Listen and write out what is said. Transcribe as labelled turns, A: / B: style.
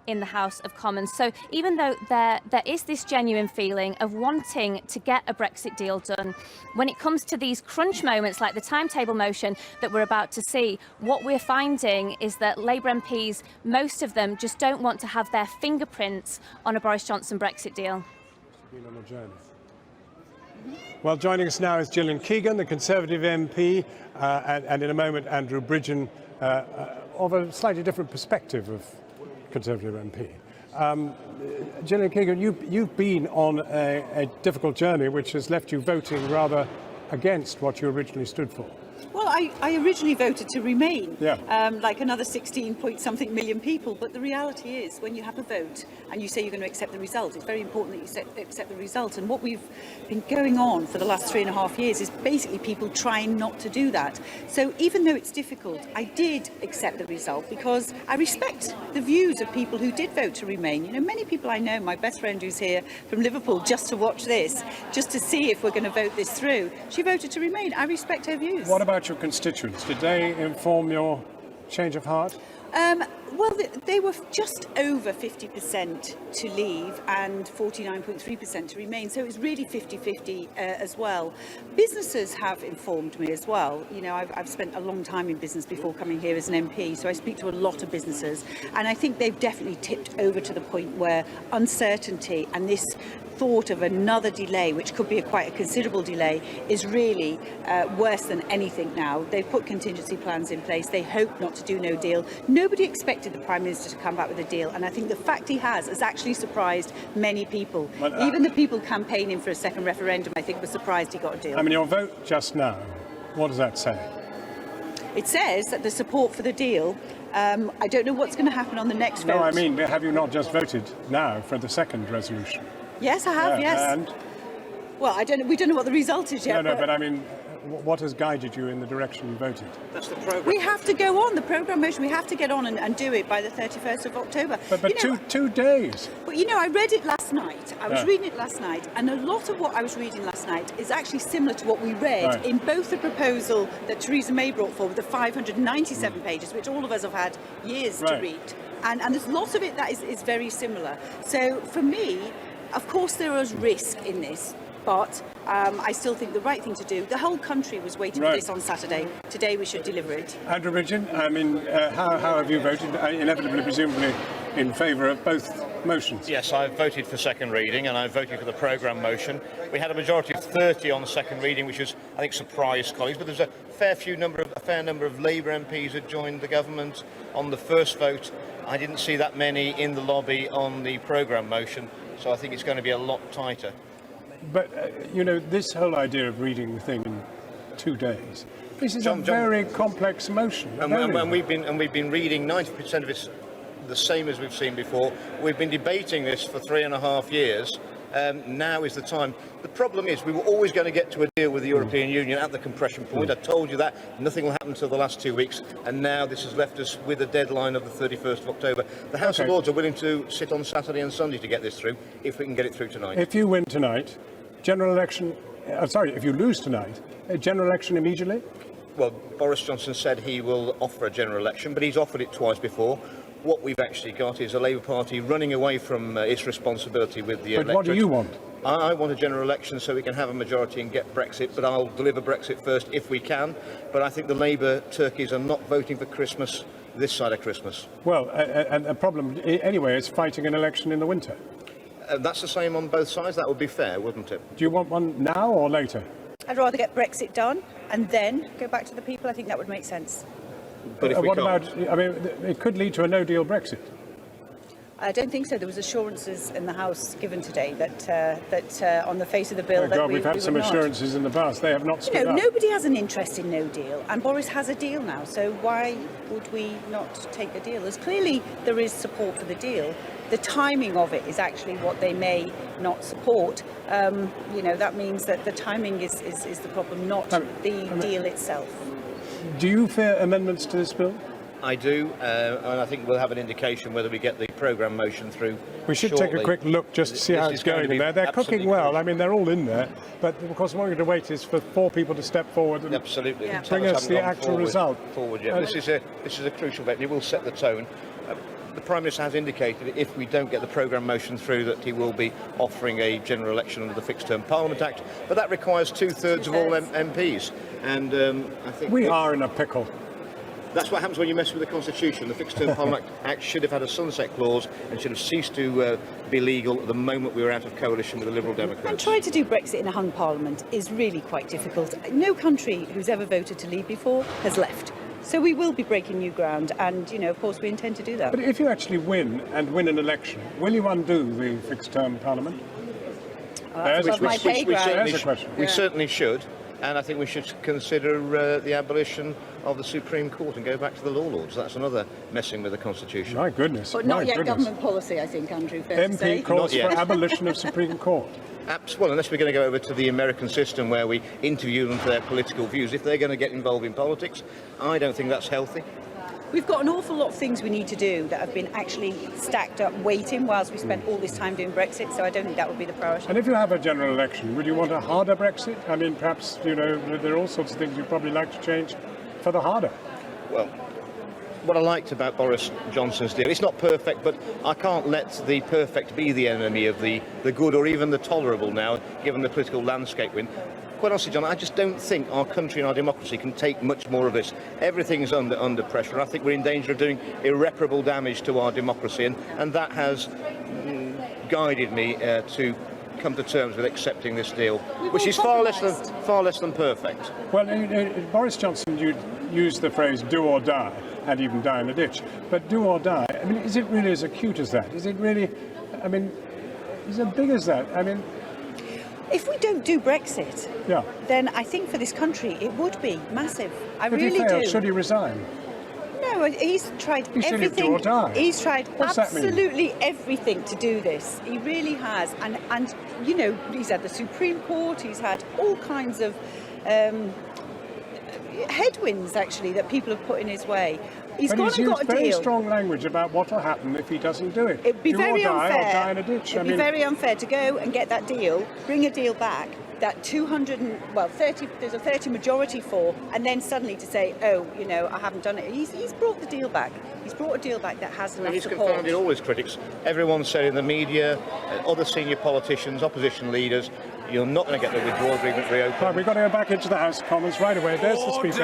A: in the House of Commons. So even though there is this genuine feeling of wanting to get a Brexit deal done, when it comes to these crunch moments like the timetable motion that we're about to see, what we're finding is that Labour MPs, most of them, just don't want to have their fingerprints on a Boris Johnson Brexit deal.
B: Been on a journey. Well, joining us now is Gillian, the Conservative MP, and in a moment Andrew Bridgen, of a slightly different perspective of Conservative MP. Gillian Keegan, you've been on a difficult journey which has left you voting rather against what you originally stood for.
C: Well, I originally voted to remain,
B: yeah.
C: Like another 16-point-something million people. But the reality is, when you have a vote and you say you're going to accept the result, it's very important that you accept the result. And what we've been going on for the last 3.5 years is basically people trying not to do that. So even though it's difficult, I did accept the result because I respect the views of people who did vote to remain. You know, many people I know, my best friend who's here from Liverpool, just to watch this, just to see if we're going to vote this through, she voted to remain. I respect her views.
B: What about your constituents? Did they inform your change of heart?
C: Well, they were just over 50% to leave and 49.3% to remain. So it's really 50-50 as well. Businesses have informed me as well. You know, I've spent a long time in business before coming here as an MP, so I speak to a lot of businesses. And I think they've definitely tipped over to the point where uncertainty and this thought of another delay, which could be quite a considerable delay, is really worse than anything now. They've put contingency plans in place. They hope not to do no deal. Nobody expected the Prime Minister to come back with a deal, and I think the fact he has actually surprised many people. Even the people campaigning for a second referendum, I think, were surprised he got a deal.
B: I mean, your vote just now, what does that say?
C: It says that the support for the deal, I don't know what's going to happen on the next vote.
B: No, I mean, have you not just voted now for the second resolution?
C: Yes, I have, yes.
B: And?
C: Well, we don't know what the result is yet.
B: No, but I mean, what has guided you in the direction you voted?
D: That's the programme.
C: We have to go on, the programme motion, we have to get on and do it by the 31st of October.
B: But you know, two days.
C: But you know, I read it last night. I was reading it last night, and a lot of what I was reading last night is actually similar to what we read in both the proposal that Theresa May brought forward, the 597 pages, which all of us have had years to read. And there's lots of it that is very similar. So for me, of course there is risk in this, but I still think the right thing to do. The whole country was waiting for this on Saturday. Today we should deliver it.
B: Andrew Bridgen, I mean, how have you voted? Inevitably, presumably, in favour of both motions?
D: Yes, I've voted for second reading, and I've voted for the programme motion. We had a majority of 30 on the second reading, which was, I think, surprised colleagues. But there's a fair number of Labour MPs who joined the government on the first vote. I didn't see that many in the lobby on the programme motion, so I think it's going to be a lot tighter.
B: But, you know, this whole idea of reading the thing in 2 days, this is a very complex motion.
D: And we've been reading 90% of it the same as we've seen before. We've been debating this for 3.5 years. Now is the time. The problem is we were always going to get to a deal with the European Union at the compression point. I told you that. Nothing will happen until the last 2 weeks. And now this has left us with a deadline of the 31st of October. The House of Lords are willing to sit on Saturday and Sunday to get this through, if we can get it through tonight.
B: If you win tonight, general election... if you lose tonight, a general election immediately?
D: Well, Boris Johnson said he will offer a general election, but he's offered it twice before. What we've actually got is a Labour Party running away from its responsibility with the electorate.
B: But what do you want?
D: I want a general election so we can have a majority and get Brexit, but I'll deliver Brexit first if we can. But I think the Labour turkeys are not voting for Christmas this side of Christmas.
B: Well, and the problem, anyway, is fighting an election in the winter.
D: That's the same on both sides. That would be fair, wouldn't it?
B: Do you want one now or later?
C: I'd rather get Brexit done and then go back to the people. I think that would make sense.
D: But if we
B: what
D: can't...
B: about, I mean, it could lead to a no-deal Brexit.
C: I don't think so. There was assurances in the House given today that on the face of the bill that
B: we've had some assurances in the past. They have not stood up.
C: Nobody has an interest in no deal, and Boris has a deal now. So why would we not take the deal? As clearly there is support for the deal. The timing of it is actually what they may not support. You know, that means that the timing is the problem, not the deal itself.
B: Do you fear amendments to this bill?
D: I do, and I think we'll have an indication whether we get the programme motion through.
B: We should take a quick look just to see how it's going in there. They're cooking well. I mean, they're all in there. But, of course, what we're going to wait is for 4 people to step forward and bring us the actual result.
D: This is a crucial vote. It will set the tone. the Prime Minister has indicated if we don't get the programme motion through that he will be offering a general election under the Fixed Term Parliament Act, but that requires two-thirds of all MPs, and I think
B: We are in a pickle.
D: that's what happens when you mess with the Constitution. The Fixed Term Parliament Act should have had a sunset clause and should have ceased to be legal the moment we were out of coalition with the Liberal
C: And
D: Democrats.
C: trying to do Brexit in a hung parliament is really quite difficult. No country who's ever voted to leave before has left. So we will be breaking new ground, and, you know, of course, we intend to do that.
B: But if you actually win and win an election, will you undo the fixed term parliament?
C: That's above my pay grade.
B: There's a question.
D: We certainly should, and I think we should consider the abolition of the Supreme Court and go back to the law lords. That's another messing with the Constitution.
B: My goodness.
C: But not
B: my
C: yet
B: goodness.
C: government policy, I think, Andrew, fair to say.
B: MP calls
D: Not
B: for
D: yet.
B: abolition of Supreme Court.
D: Well, unless we're going to go over to the American system where we interview them for their political views, if they're going to get involved in politics, I don't think that's healthy.
C: We've got an awful lot of things we need to do that have been actually stacked up waiting whilst we spent all this time doing Brexit, so I don't think that would be the priority.
B: And if you have a general election, would you want a harder Brexit? I mean, perhaps, you know, there are all sorts of things you'd probably like to change for the harder.
D: Well, what I liked about Boris Johnson's deal, it's not perfect, but I can't let the perfect be the enemy of the good or even the tolerable now, given the political landscape we're in. Quite honestly, John, I just don't think our country and our democracy can take much more of this. Everything's under pressure. I think we're in danger of doing irreparable damage to our democracy, and that has guided me to come to terms with accepting this deal, which is far less than perfect.
B: Well, Boris Johnson used the phrase do or die, and even die in a ditch. But do or die, I mean, is it really as acute as that? Is it really, I mean, is it big as that? I mean,
C: If we don't do Brexit,
B: yeah.
C: then I think for this country it would be massive. I
B: If
C: really
B: he fails,
C: do.
B: should he resign?
C: No, he's tried
B: He said he'd do
C: everything.
B: or die.
C: He's tried
B: What's that mean?
C: absolutely everything to do this. He really has, and you know, he's had the Supreme Court. He's had all kinds of headwinds actually that people have put in his way. He's
B: But
C: gone
B: he's
C: and
B: used
C: got a
B: very
C: deal.
B: strong language about what will happen if he doesn't do it.
C: It'd be
B: do
C: very
B: or die,
C: unfair.
B: or die in a ditch.
C: It'd be very unfair to go and get that deal, bring a deal back that 30. There's a 30 majority for, and then suddenly to say, oh, you know, I haven't done it. He's brought the deal back. He's brought a deal back that has enough
D: He's
C: support.
D: confounded all his critics. Everyone said in the media, other senior politicians, opposition leaders, you're not going to get the withdrawal agreement reopened.
B: Right, we've got to go back into the House of Commons right away. There's the Speaker.